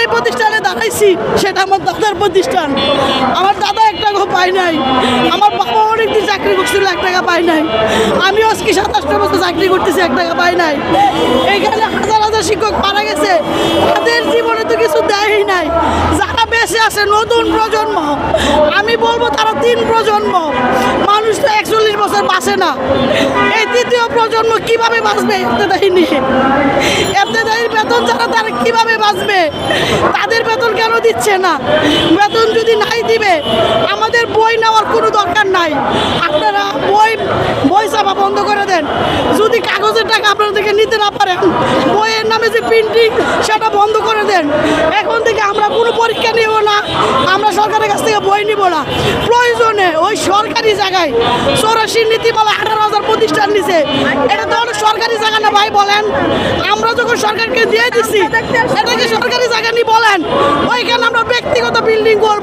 যেই প্রতিষ্ঠানে দাঁড়াইছি সেটা আমার দাদার প্রতিষ্ঠান। আমার দাদা 1 টাকাও পায় নাই, আমার বাবা অনেকদিন চাকরি করছিল 1 টাকা পায় নাই, আমিও আজকে 27টা বছর চাকরি করতেছি 1 টাকা পায় নাই। এইখানে হাজার হাজার শিক্ষক মারা গেছে, তাদের জীবনে তো কিছু দেয়ই নাই। যারা বেঁচে আছে নতুন প্রজন্ম, আমি বলবো তারা 3 প্রজন্ম, মানুষ তো 41 বছর বাঁচে না। এই 3য় প্রজন্ম কিভাবে বাঁচবে ইবতেদায়ী নিয়ে? ইবতেদায়ীর বেতন ছাড়া তারা কিভাবে বাঁচবে? তাদের বেতন কেন দিচ্ছে না? বেতন যদি নাই দিবে আমাদের বই নেওয়ার কোনো দরকার নাই, আপনারা বই ছাপা বন্ধ করে দেন। যদি কাগজের টাকা আপনাদেরকে নিতে না পারেন, বইয়ের নামে যে প্রিন্টিং সেটা বন্ধ করে দেন। এখন থেকে আমরা কোনো পরীক্ষা নেব না, আমরা সরকারের কাছ থেকে বই নিব না। প্রয়োজনে ওই সরকারি জায়গায় 84 নীতিমালা 18,000 প্রতিষ্ঠান নিছে, এটা তো অনেক সরকারি জায়গা না ভাই বলেন? আমরা যখন সরকারকে দিয়ে দিচ্ছি এটাকে সরকারি জায়গা নি বলেন, ওইখানে আমরা ব্যক্তিগত বিল্ডিং করব।